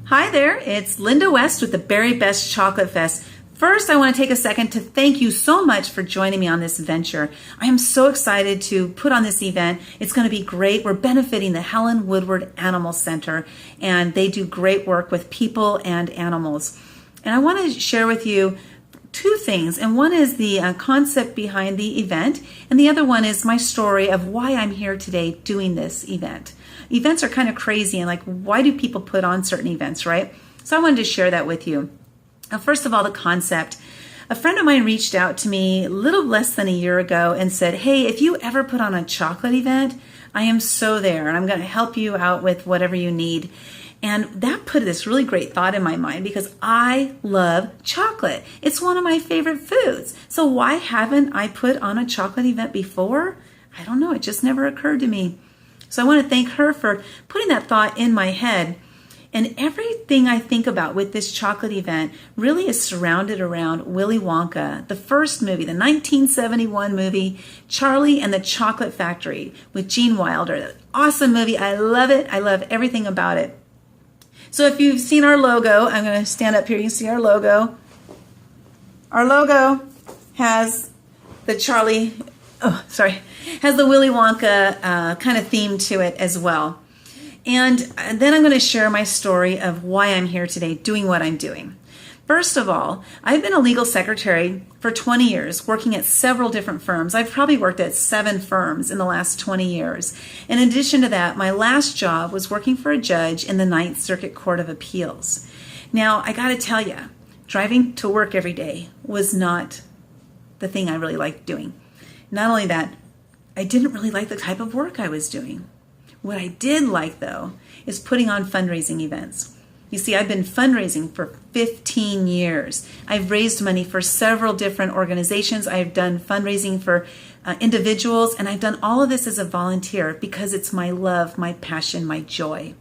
Hi there, it's Linda West with the Berry Best Chocolate Fest. First, I want to take a second to thank you so much for joining me on this venture. I am so excited to put on this event. It's going to be great. We're benefiting the Helen Woodward Animal Center, and they do great work with people and animals. And I want to share with you two things, and one is the concept behind the event, and the other one is my story of why I'm here today doing this event. Events are kind of crazy, and why do people put on certain events, right? So I wanted to share that with you. Now, first of all, the concept. A friend of mine reached out to me a little less than a year ago and said, hey, if you ever put on a chocolate event, I am so there, and I'm going to help you out with whatever you need. And that put this really great thought in my mind because I love chocolate. It's one of my favorite foods. So why haven't I put on a chocolate event before? I don't know. It just never occurred to me. So I want to thank her for putting that thought in my head. And everything I think about with this chocolate event really is surrounded around Willy Wonka, the first movie, the 1971 movie, Charlie and the Chocolate Factory with Gene Wilder. Awesome movie. I love it. I love everything about it. So if you've seen our logo, I'm going to stand up here. You can see our logo. Our logo has the has the Willy Wonka kind of theme to it as well. And then I'm going to share my story of why I'm here today doing what I'm doing. First of all, I've been a legal secretary for 20 years, working at several different firms. I've probably worked at 7 firms in the last 20 years. In addition to that, my last job was working for a judge in the Ninth Circuit Court of Appeals. Now, I got to tell you, driving to work every day was not the thing I really liked doing. Not only that, I didn't really like the type of work I was doing. What I did like, though, is putting on fundraising events. You see, I've been fundraising for 15 years. I've raised money for several different organizations. I've done fundraising for individuals, and I've done all of this as a volunteer because it's my love, my passion, my joy.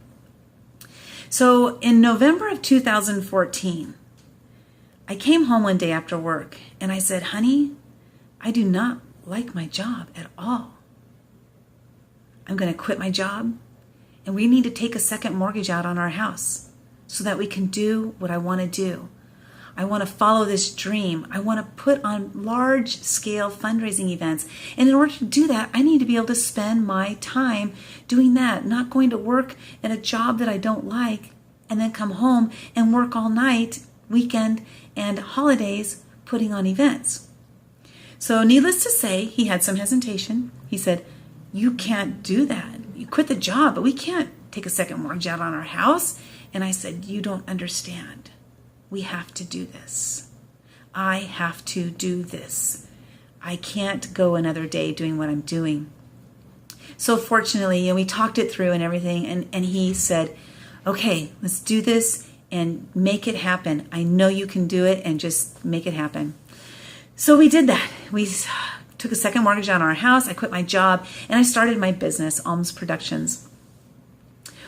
So in November of 2014, I came home one day after work, and I said, honey, I do not like my job at all. I'm going to quit my job, and we need to take a second mortgage out on our house so that we can do what I want to do. I want to follow this dream. I want to put on large-scale fundraising events. And in order to do that, I need to be able to spend my time doing that, not going to work at a job that I don't like and then come home and work all night, weekend, and holidays putting on events. So needless to say, he had some hesitation. He said, you can't do that. You quit the job, but we can't take a second mortgage out on our house. And I said, you don't understand. We have to do this. I have to do this. I can't go another day doing what I'm doing. So fortunately, we talked it through and everything. And he said, okay, let's do this and make it happen. I know you can do it, and just make it happen. So we did that. We took a second mortgage on our house. I quit my job, and I started my business, Alms Productions.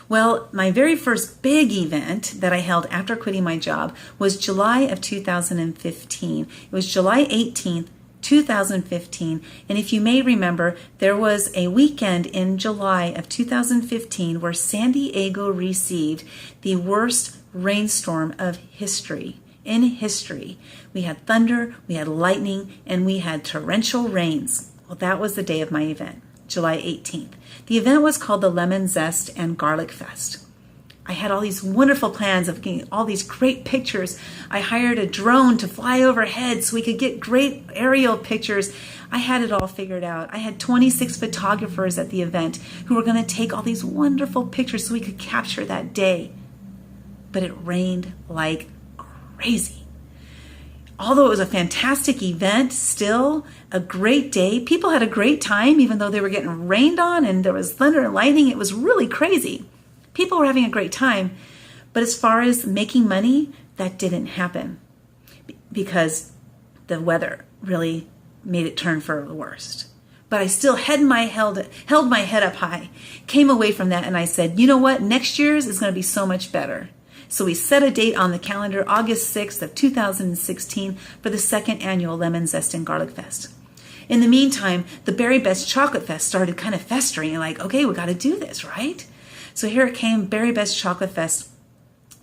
Well, my very first big event that I held after quitting my job was July of 2015. It was July 18th, 2015. And if you may remember, there was a weekend in July of 2015 where San Diego received the worst rainstorm of history. In history, we had thunder, we had lightning, and we had torrential rains. Well, that was the day of my event, July 18th. The event was called the Lemon Zest and Garlic Fest. I had all these wonderful plans of getting all these great pictures. I hired a drone to fly overhead so we could get great aerial pictures. I had it all figured out. I had 26 photographers at the event who were going to take all these wonderful pictures so we could capture that day. But it rained like crazy. Although it was a fantastic event, still a great day. People had a great time, even though they were getting rained on and there was thunder and lightning. It was really crazy. People were having a great time. But as far as making money, that didn't happen because the weather really made it turn for the worst. But I still held my head up high, came away from that, and I said, you know what? Next year's is going to be so much better. So we set a date on the calendar, August 6th of 2016, for the second annual Lemon Zest and Garlic Fest. In the meantime, the Berry Best Chocolate Fest started kind of festering, like, okay, we got to do this, right? So here it came, Berry Best Chocolate Fest.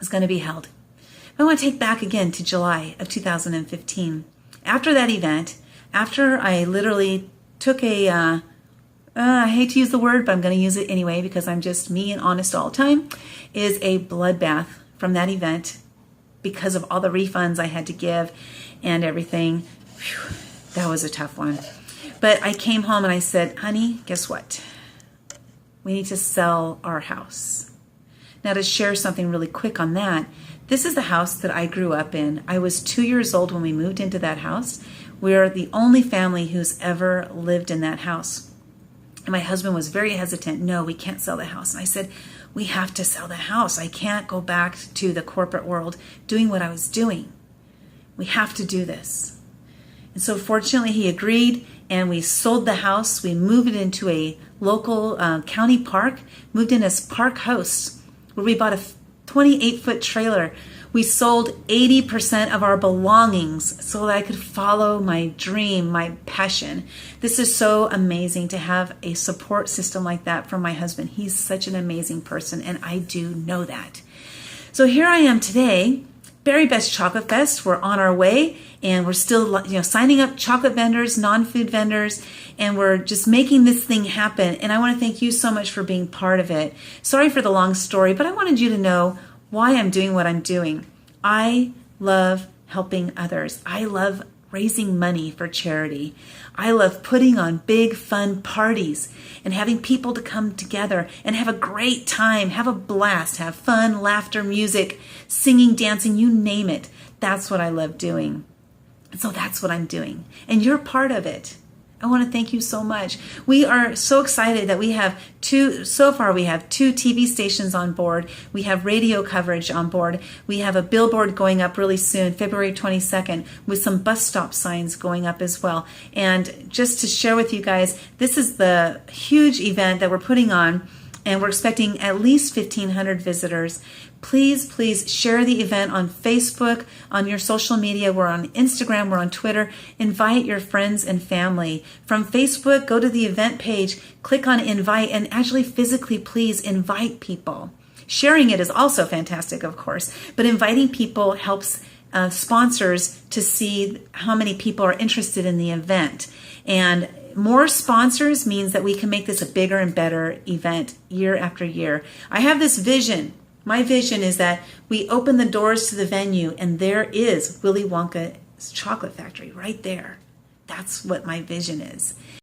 was going to be held. I want to take back again to July of 2015. After that event, after I literally took I hate to use the word, but I'm going to use it anyway because I'm just me and honest all the time, is a bloodbath from that event because of all the refunds I had to give and everything. Whew, that was a tough one. But I came home and I said, honey, guess what? We need to sell our house. Now, to share something really quick on that, this is the house that I grew up in. I was 2 years old when we moved into that house. We're the only family who's ever lived in that house. And my husband was very hesitant. No, we can't sell the house. And I said, we have to sell the house. I can't go back to the corporate world doing what I was doing. We have to do this. And so fortunately he agreed, and we sold the house. We moved it into a local county park, moved in as park hosts, where we bought a 28-foot trailer. We sold 80% of our belongings so that I could follow my dream, my passion. This is so amazing to have a support system like that from my husband. He's such an amazing person, and I do know that. So here I am today, Very Best Chocolate Fest. We're on our way, and we're still, signing up chocolate vendors, non-food vendors, and we're just making this thing happen. And I want to thank you so much for being part of it. Sorry for the long story, but I wanted you to know why I'm doing what I'm doing. I love helping others. I love raising money for charity. I love putting on big fun parties and having people to come together and have a great time, have a blast, have fun, laughter, music, singing, dancing, you name it. That's what I love doing. So that's what I'm doing. And you're part of it. I want to thank you so much. We are so excited that we have two TV stations on board. We have radio coverage on board. We have a billboard going up really soon, February 22nd, with some bus stop signs going up as well. And just to share with you guys, this is the huge event that we're putting on, and we're expecting at least 1,500 visitors. Please share the event on Facebook, on your social media. We're on Instagram, we're on Twitter. Invite your friends and family. From Facebook, go to the event page, click on invite, and actually physically please invite people. Sharing it is also fantastic, of course, but inviting people helps sponsors to see how many people are interested in the event. And more sponsors means that we can make this a bigger and better event year after year. I have this vision. My vision is that we open the doors to the venue and there is Willy Wonka's chocolate factory right there. That's what my vision is.